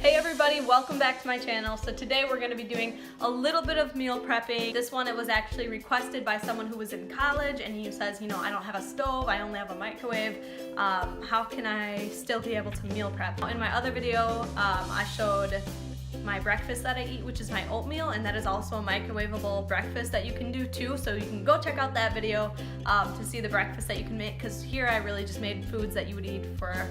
Hey everybody, welcome back to my channel. So today we're going to be doing a little bit of meal prepping. This one, it was actually requested by someone who was in college and he says, you know, I don't have a stove, I only have a microwave. How can I still be able to meal prep? In my other video, I showed my breakfast that I eat, which is my oatmeal, and that is also a microwavable breakfast that you can do too, so you can go check out that video to see the breakfast that you can make, because here I really just made foods that you would eat for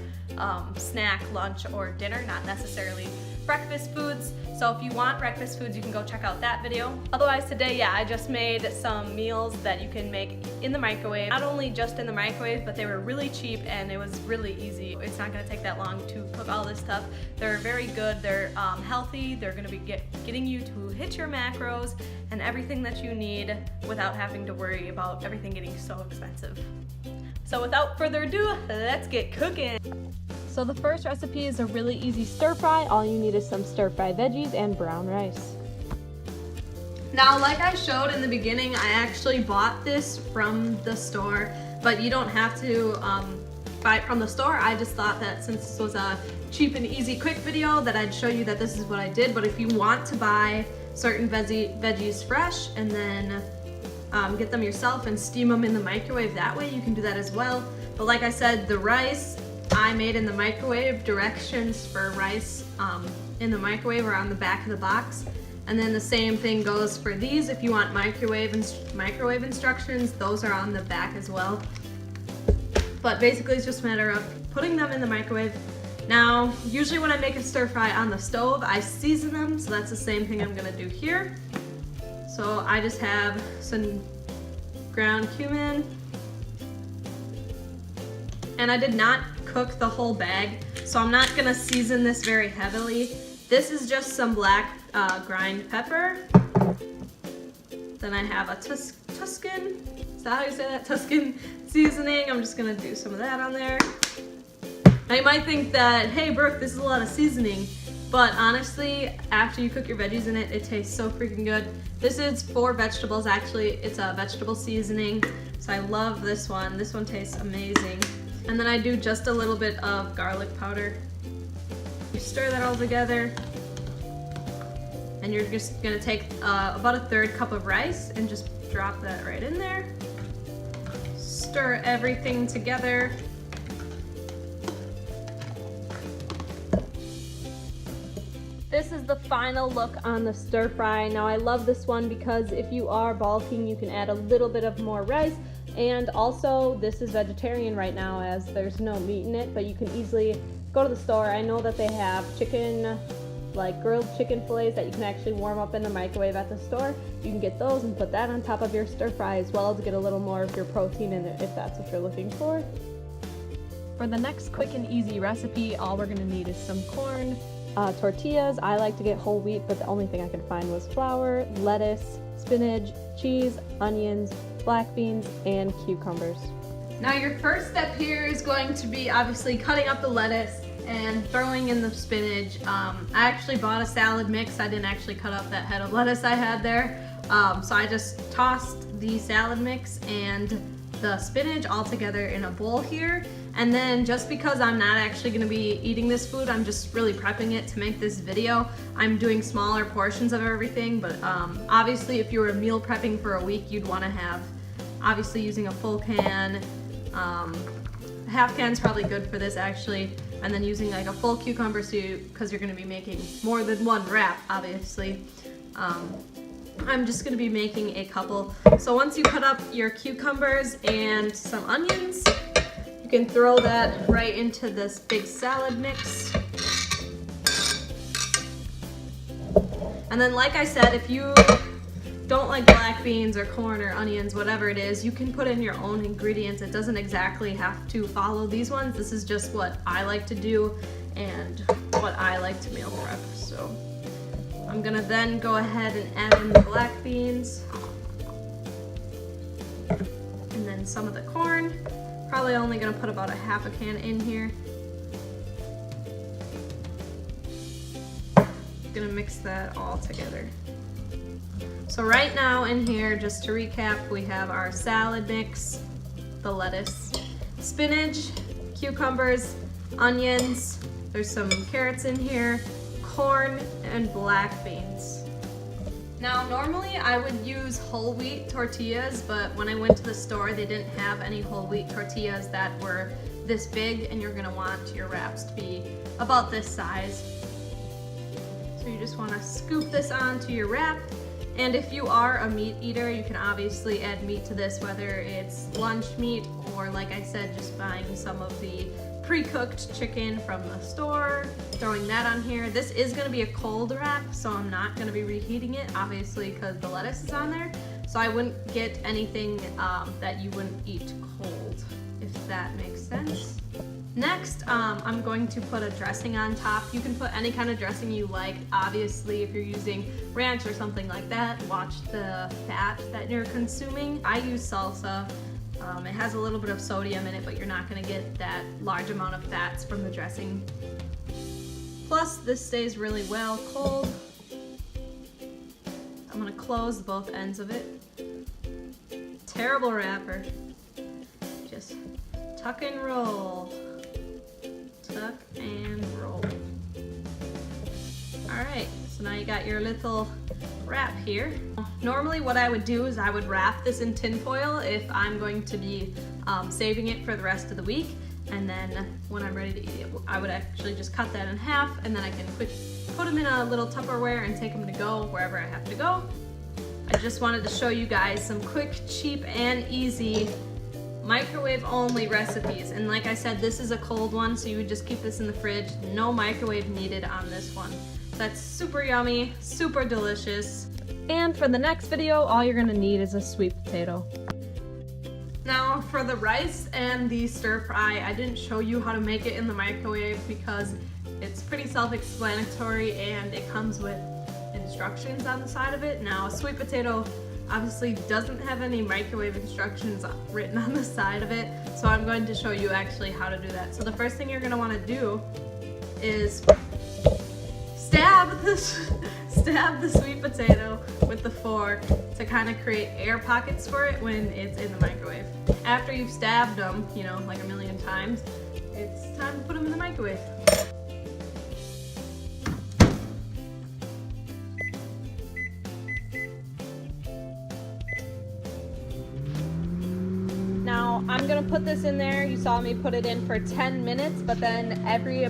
snack, lunch, or dinner, not necessarily breakfast foods. So if you want breakfast foods, you can go check out that video. Otherwise today, yeah, I just made some meals that you can make in the microwave. Not only just in the microwave, but they were really cheap and it was really easy. It's not gonna take that long to cook all this stuff. They're very good, they're healthy, they're gonna be getting you to hit your macros and everything that you need without having to worry about everything getting so expensive. So without further ado, let's get cooking. So the first recipe is a really easy stir fry. All you need is some stir fry veggies and brown rice. Now, like I showed in the beginning, I actually bought this from the store, but you don't have to buy it from the store. I just thought that since this was a cheap and easy quick video that I'd show you that this is what I did. But if you want to buy certain veggies fresh and then get them yourself and steam them in the microwave that way, you can do that as well. But like I said, the rice I made in the microwave. Directions for rice in the microwave are on the back of the box. And then the same thing goes for these. If you want microwave instructions, those are on the back as well. But basically it's just a matter of putting them in the microwave. Now, usually when I make a stir fry on the stove, I season them, so that's the same thing I'm gonna do here. So I just have some ground cumin. And I did not cook the whole bag, so I'm not gonna season this very heavily. This is just some black grind pepper. Then I have a Tuscan, is that how you say that? Tuscan seasoning. I'm just gonna do some of that on there. Now you might think that, hey Brooke, this is a lot of seasoning, but honestly, after you cook your veggies in it, it tastes so freaking good. This is for vegetables, actually. It's a vegetable seasoning, so I love this one. This one tastes amazing. And then I do just a little bit of garlic powder. You stir that all together, and you're just gonna take about a third cup of rice and just drop that right in there. Stir everything together. This is the final look on the stir fry. Now I love this one because if you are bulking, you can add a little bit of more rice. And also, this is vegetarian right now as there's no meat in it, but you can easily go to the store. I know that they have chicken, like grilled chicken fillets that you can actually warm up in the microwave at the store. You can get those and put that on top of your stir fry as well to get a little more of your protein in it if that's what you're looking for. For the next quick and easy recipe, all we're gonna need is some corn, tortillas. I like to get whole wheat, but the only thing I could find was flour, lettuce, spinach, cheese, onions, black beans, and cucumbers. Now your first step here is going to be obviously cutting up the lettuce and throwing in the spinach. I actually bought a salad mix. I didn't actually cut up that head of lettuce I had there. So I just tossed the salad mix and the spinach all together in a bowl here. And then just because I'm not actually gonna be eating this food, I'm just really prepping it to make this video. I'm doing smaller portions of everything, but obviously if you were meal prepping for a week, you'd wanna have, obviously using a full can. Half can's probably good for this actually. And then using like a full cucumber soup, because you're gonna be making more than one wrap, obviously. I'm just gonna be making a couple. So once you cut up your cucumbers and some onions, you can throw that right into this big salad mix. And then like I said, if you don't like black beans or corn or onions, whatever it is, you can put in your own ingredients. It doesn't exactly have to follow these ones. This is just what I like to do and what I like to meal prep. So I'm gonna then go ahead and add in the black beans and then some of the corn. Probably only gonna put about a half a can in here. Gonna mix that all together. So right now in here, just to recap, we have our salad mix, the lettuce, spinach, cucumbers, onions, there's some carrots in here, corn, and black beans. Now normally I would use whole wheat tortillas, but when I went to the store they didn't have any whole wheat tortillas that were this big, and you're gonna want your wraps to be about this size. So you just wanna scoop this onto your wrap. And if you are a meat eater, you can obviously add meat to this, whether it's lunch meat or, like I said, just buying some of the pre-cooked chicken from the store, throwing that on here. This is gonna be a cold wrap, so I'm not gonna be reheating it, obviously, because the lettuce is on there. So I wouldn't get anything that you wouldn't eat cold, if that makes sense. Next, I'm going to put a dressing on top. You can put any kind of dressing you like. Obviously, if you're using ranch or something like that, watch the fat that you're consuming. I use salsa. It has a little bit of sodium in it, but you're not gonna get that large amount of fats from the dressing. Plus, this stays really well cold. I'm gonna close both ends of it. Terrible wrapper. Just tuck and roll. Tuck and roll. Alright, so now you got your little wrap here. Normally what I would do is I would wrap this in tin foil if I'm going to be saving it for the rest of the week, and then when I'm ready to eat it, I would actually just cut that in half, and then I can put them in a little Tupperware and take them to go wherever I have to go. I just wanted to show you guys some quick, cheap, and easy microwave only recipes. And like I said, this is a cold one, so you would just keep this in the fridge. No microwave needed on this one. That's super yummy, super delicious. And for the next video, all you're gonna need is a sweet potato. Now for the rice and the stir fry, I didn't show you how to make it in the microwave because it's pretty self-explanatory and it comes with instructions on the side of it. Now a sweet potato obviously doesn't have any microwave instructions written on the side of it, so I'm going to show you actually how to do that. So the first thing you're going to want to do is stab the sweet potato with the fork to kind of create air pockets for it when it's in the microwave. After you've stabbed them, you know, like a million times, it's time to put them in the microwave. Now I'm gonna put this in there. You saw me put it in for 10 minutes, but then every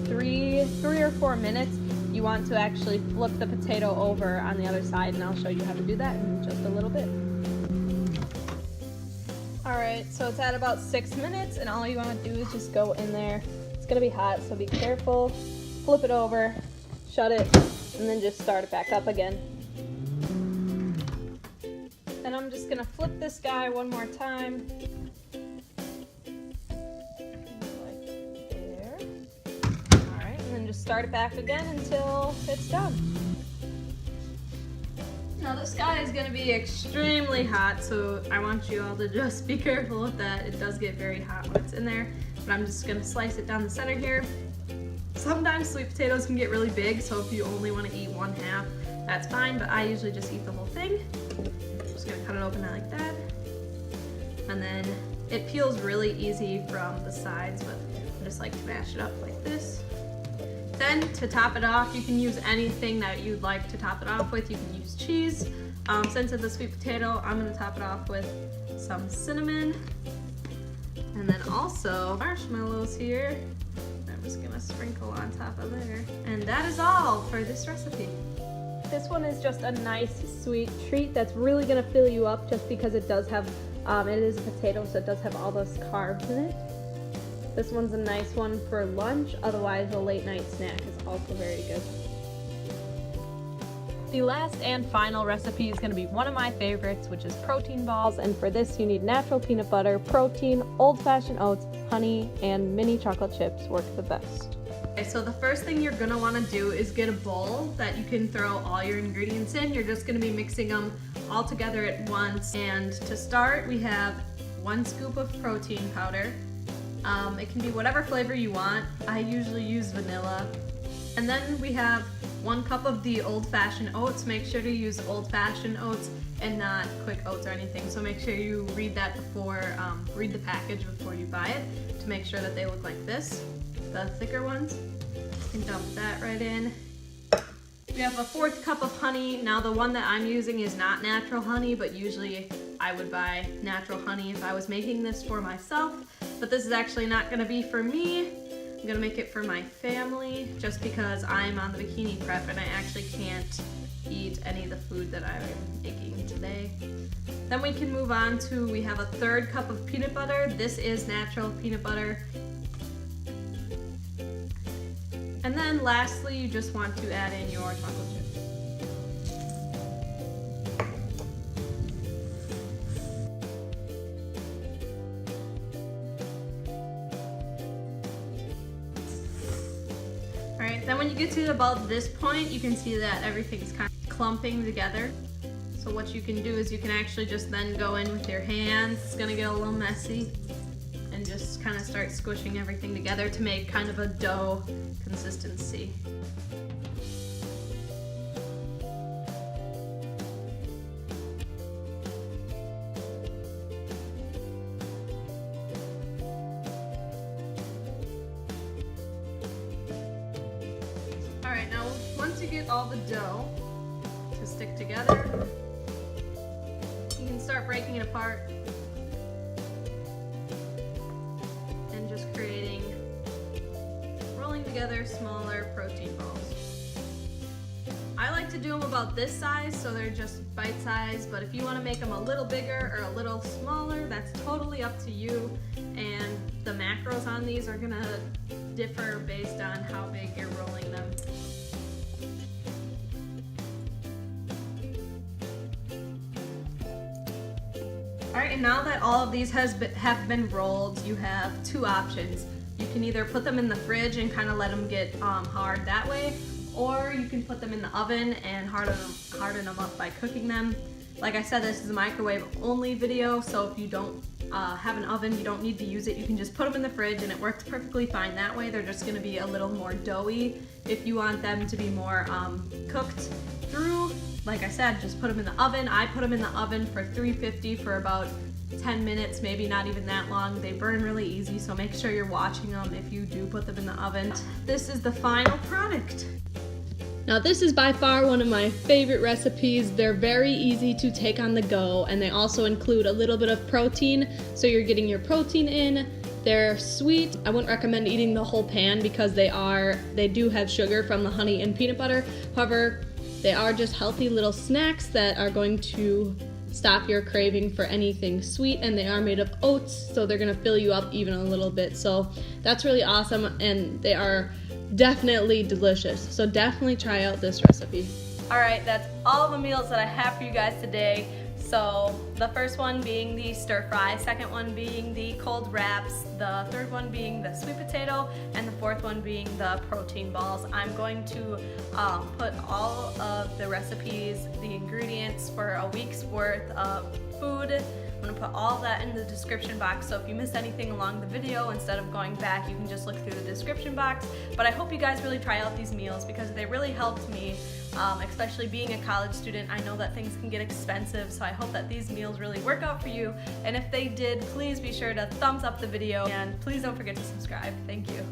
three or 4 minutes you want to actually flip the potato over on the other side, and I'll show you how to do that in just a little bit. Alright, so it's at about 6 minutes, and all you want to do is just go in there. It's gonna be hot, so be careful. Flip it over, shut it, and then just start it back up again. And I'm just gonna flip this guy one more time. Like there. Alright, and then just start it back again until it's done. Now this guy is gonna be extremely hot, so I want you all to just be careful with that. It does get very hot when it's in there, but I'm just gonna slice it down the center here. Sometimes sweet potatoes can get really big, so if you only wanna eat one half, that's fine, but I usually just eat the whole thing. Just gonna cut it open like that. And then it peels really easy from the sides, but I just like to mash it up like this. Then to top it off, you can use anything that you'd like to top it off with. You can use cheese. Since it's a sweet potato, I'm gonna top it off with some cinnamon. And then also marshmallows here. I'm just gonna sprinkle on top of there. And that is all for this recipe. This one is just a nice sweet treat that's really gonna fill you up, just because it does have, it is a potato, so it does have all those carbs in it. This one's a nice one for lunch, otherwise a late night snack is also very good. The last and final recipe is going to be one of my favorites, which is protein balls, and for this you need natural peanut butter, protein, Old Fashioned Oats, honey, and mini chocolate chips work the best. Okay, so the first thing you're going to want to do is get a bowl that you can throw all your ingredients in. You're just going to be mixing them all together at once, and to start we have 1 scoop of protein powder. It can be whatever flavor you want. I usually use vanilla. And then we have 1 cup of the Old Fashioned Oats. Make sure to use Old Fashioned Oats and not Quick Oats or anything. So make sure you read that before, read the package before you buy it to make sure that they look like this, the thicker ones. You can dump that right in. We have a 1/4 cup of honey. Now the one that I'm using is not natural honey, but usually I would buy natural honey if I was making this for myself. But this is actually not gonna be for me. I'm gonna make it for my family just because I'm on the bikini prep and I actually can't eat any of the food that I'm making today. Then we can move on to, we have a 1/3 cup of peanut butter. This is natural peanut butter. And then lastly, you just want to add in your chocolate chips. Alright, then when you get to about this point, you can see that everything's kind of clumping together. So what you can do is you can actually just then go in with your hands. It's gonna get a little messy. And just kind of start squishing everything together to make kind of a dough consistency. Alright, now once you get all the dough to stick together, you can start breaking it apart. Creating, rolling together smaller protein balls. I like to do them about this size so they're just bite size, but if you want to make them a little bigger or a little smaller, that's totally up to you. And the macros on these are gonna differ based on how big you're rolling them. Alright, and now that all of these have been rolled, you have 2 options. You can either put them in the fridge and kind of let them get hard that way, or you can put them in the oven and harden them up by cooking them. Like I said, this is a microwave only video, so if you don't have an oven, you don't need to use it. You can just put them in the fridge and it works perfectly fine that way. They're just going to be a little more doughy. If you want them to be more cooked through, like I said, just put them in the oven. I put them in the oven for 350 for about 10 minutes, maybe not even that long. They burn really easy, so make sure you're watching them if you do put them in the oven. This is the final product. Now this is by far one of my favorite recipes. They're very easy to take on the go, and they also include a little bit of protein, so you're getting your protein in. They're sweet. I wouldn't recommend eating the whole pan because they do have sugar from the honey and peanut butter. However, they are just healthy little snacks that are going to stop your craving for anything sweet, and they are made of oats, so they're gonna fill you up even a little bit. So that's really awesome, and they are definitely delicious. So definitely try out this recipe. Alright, that's all the meals that I have for you guys today. So the first one being the stir fry, second one being the cold wraps, the third one being the sweet potato, and the fourth one being the protein balls. I'm going to put all of the recipes, the ingredients for a week's worth of food. I'm going to put all of that in the description box, so if you missed anything along the video, instead of going back, you can just look through the description box. But I hope you guys really try out these meals because they really helped me, especially being a college student. I know that things can get expensive, so I hope that these meals really work out for you. And if they did, please be sure to thumbs up the video, and please don't forget to subscribe. Thank you.